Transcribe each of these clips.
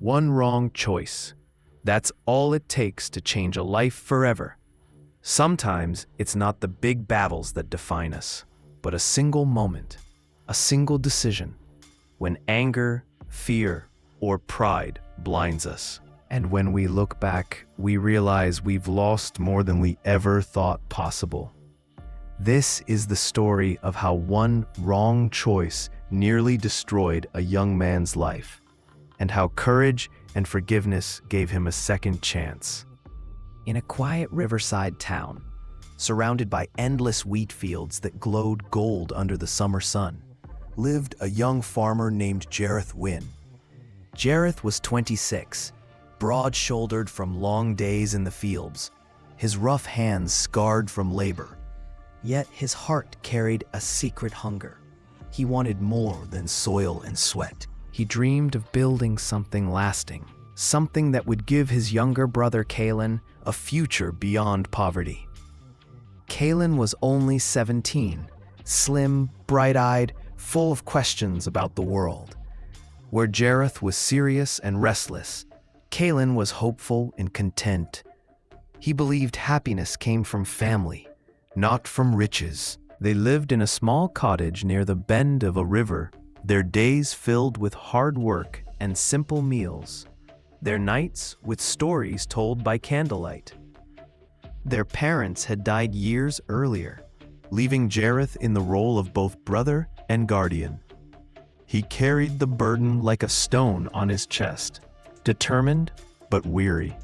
One wrong choice. That's all it takes to change a life forever. Sometimes it's not the big battles that define us, but a single moment, a single decision, when anger, fear, or pride blinds us. And when we look back, we realize we've lost more than we ever thought possible. This is the story of how one wrong choice nearly destroyed a young man's life, and how courage and forgiveness gave him a second chance. In a quiet riverside town, surrounded by endless wheat fields that glowed gold under the summer sun, lived a young farmer named Jareth Wynne. Jareth was 26, broad-shouldered from long days in the fields, his rough hands scarred from labor. Yet his heart carried a secret hunger. He wanted more than soil and sweat. He dreamed of building something lasting, something that would give his younger brother Callan a future beyond poverty. Callan was only 17, slim, bright-eyed, full of questions about the world. Where Jareth was serious and restless, Callan was hopeful and content. He believed happiness came from family, not from riches. They lived in a small cottage near the bend of a river, their days filled with hard work and simple meals, their nights with stories told by candlelight. Their parents had died years earlier, leaving Jareth in the role of both brother and guardian. He carried the burden like a stone on his chest, determined but weary.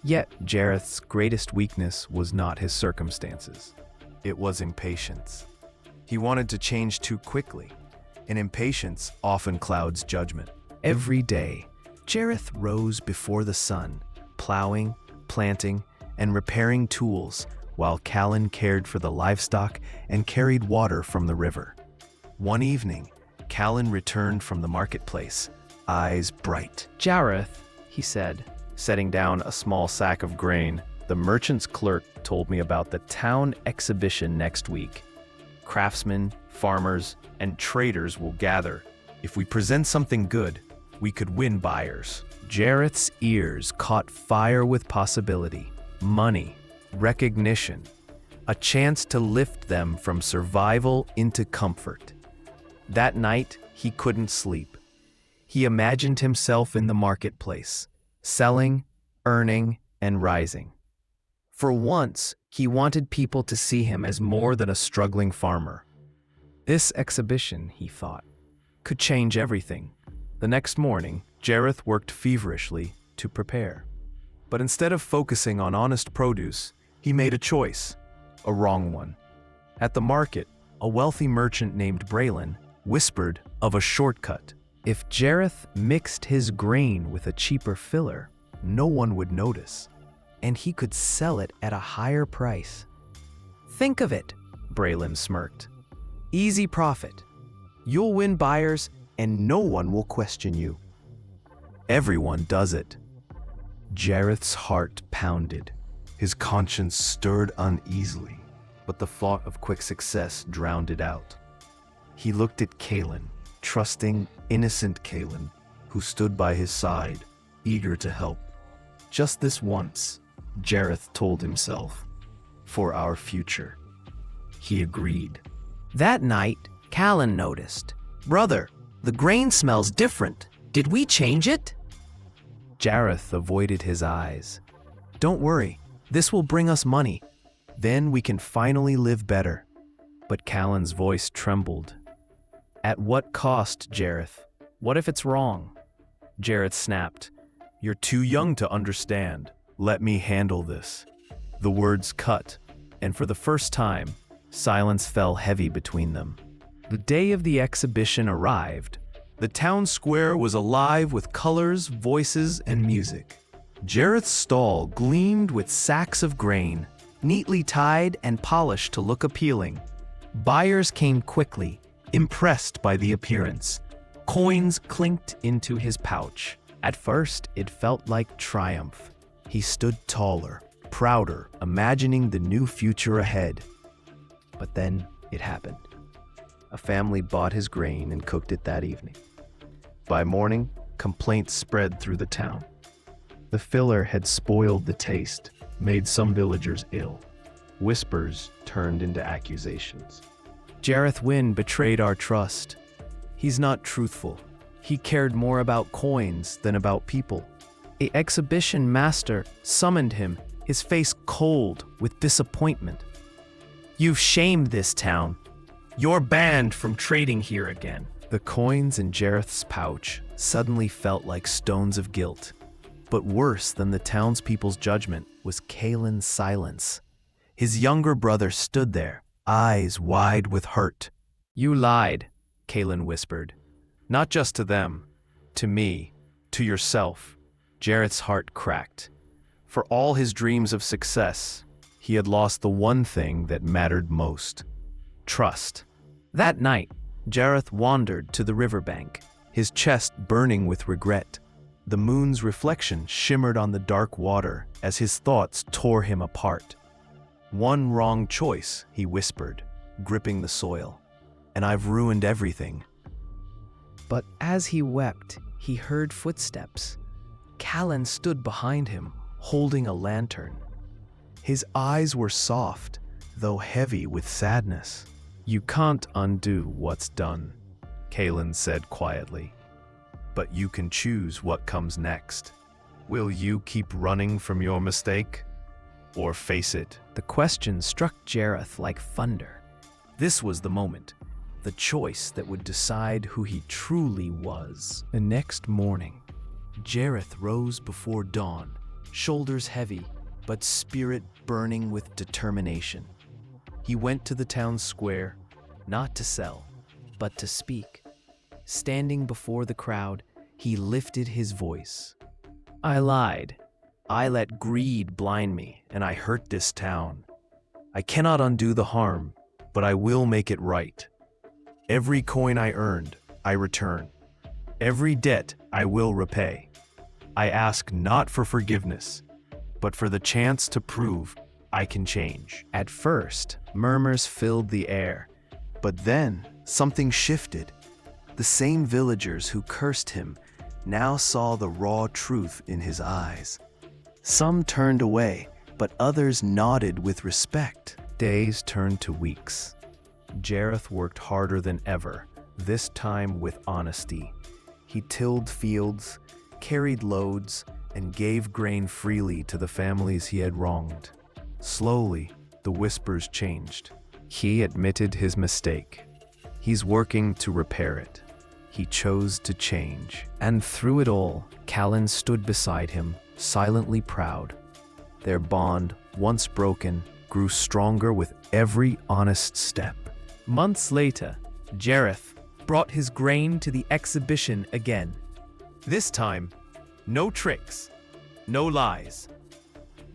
Yet Jareth's greatest weakness was not his circumstances. It was impatience. He wanted to change too quickly, and impatience often clouds judgment. Every day, Jareth rose before the sun, plowing, planting, and repairing tools, while Callan cared for the livestock and carried water from the river. One evening, Callan returned from the marketplace, eyes bright. "Jareth," he said, setting down a small sack of grain, "the merchant's clerk told me about the town exhibition next week. Craftsmen, farmers, and traders will gather. If we present something good, we could win buyers." Jareth's ears caught fire with possibility, money, recognition, a chance to lift them from survival into comfort. That night, he couldn't sleep. He imagined himself in the marketplace, selling, earning, and rising. For once, he wanted people to see him as more than a struggling farmer. This exhibition, he thought, could change everything. The next morning, Jareth worked feverishly to prepare. But instead of focusing on honest produce, he made a choice, a wrong one. At the market, a wealthy merchant named Braylon whispered of a shortcut. If Jareth mixed his grain with a cheaper filler, no one would notice, and he could sell it at a higher price. "Think of it," Braylon smirked. "Easy profit. You'll win buyers, and no one will question you." Everyone does it. Jareth's heart pounded. His conscience stirred uneasily, but the thought of quick success drowned it out. He looked at Callan, trusting, innocent Callan, who stood by his side, eager to help. Just this once, Jareth told himself, for our future. He agreed. That night, Callan noticed. "Brother, the grain smells different. Did we change it?" Jareth avoided his eyes. "Don't worry, this will bring us money. Then we can finally live better." But Callan's voice trembled. "At what cost, Jareth? What if it's wrong?" Jareth snapped. "You're too young to understand. Let me handle this." The words cut, and for the first time, silence fell heavy between them. The day of the exhibition arrived. The town square was alive with colors, voices, and music. Jareth's stall gleamed with sacks of grain, neatly tied and polished to look appealing. Buyers came quickly, impressed by the appearance. Coins clinked into his pouch. At first, it felt like triumph. He stood taller, prouder, imagining the new future ahead. But then it happened. A family bought his grain and cooked it that evening. By morning, complaints spread through the town. The filler had spoiled the taste, made some villagers ill. Whispers turned into accusations. Jareth Wynne betrayed our trust. He's not truthful. He cared more about coins than about people. The exhibition master summoned him, his face cold with disappointment. You've shamed this town. You're banned from trading here again. The coins in Jareth's pouch suddenly felt like stones of guilt. But worse than the townspeople's judgment was Kalen's silence. His younger brother stood there, eyes wide with hurt. You lied, Kalen whispered. Not just to them, to me, to yourself. Jareth's heart cracked. For all his dreams of success, he had lost the one thing that mattered most: trust. That night, Jareth wandered to the riverbank, his chest burning with regret. The moon's reflection shimmered on the dark water as his thoughts tore him apart. One wrong choice, he whispered, gripping the soil, and I've ruined everything. But as he wept, he heard footsteps. Callan stood behind him, holding a lantern. His eyes were soft, though heavy with sadness. You can't undo what's done, Callan said quietly. But you can choose what comes next. Will you keep running from your mistake, or face it? The question struck Jareth like thunder. This was the moment, the choice that would decide who he truly was. The next morning, Jareth rose before dawn, shoulders heavy, but spirit burning with determination. He went to the town square, not to sell, but to speak. Standing before the crowd, he lifted his voice. I lied. I let greed blind me, and I hurt this town. I cannot undo the harm, but I will make it right. Every coin I earned, I return. Every debt I will repay. I ask not for forgiveness, but for the chance to prove I can change. At first, murmurs filled the air, but then something shifted. The same villagers who cursed him now saw the raw truth in his eyes. Some turned away, but others nodded with respect. Days turned to weeks. Jareth worked harder than ever, this time with honesty. He tilled fields, carried loads, and gave grain freely to the families he had wronged. Slowly, the whispers changed. He admitted his mistake. He's working to repair it. He chose to change. And through it all, Callan stood beside him, silently proud. Their bond, once broken, grew stronger with every honest step. Months later, Jareth brought his grain to the exhibition again. This time, no tricks, no lies,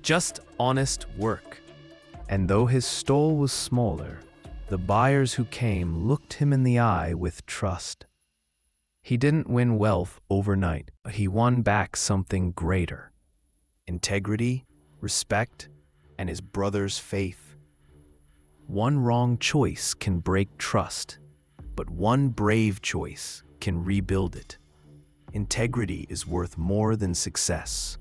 just honest work. And though his stall was smaller, the buyers who came looked him in the eye with trust. He didn't win wealth overnight, but he won back something greater: integrity, respect, and his brother's faith. One wrong choice can break trust, but one brave choice can rebuild it. Integrity is worth more than success.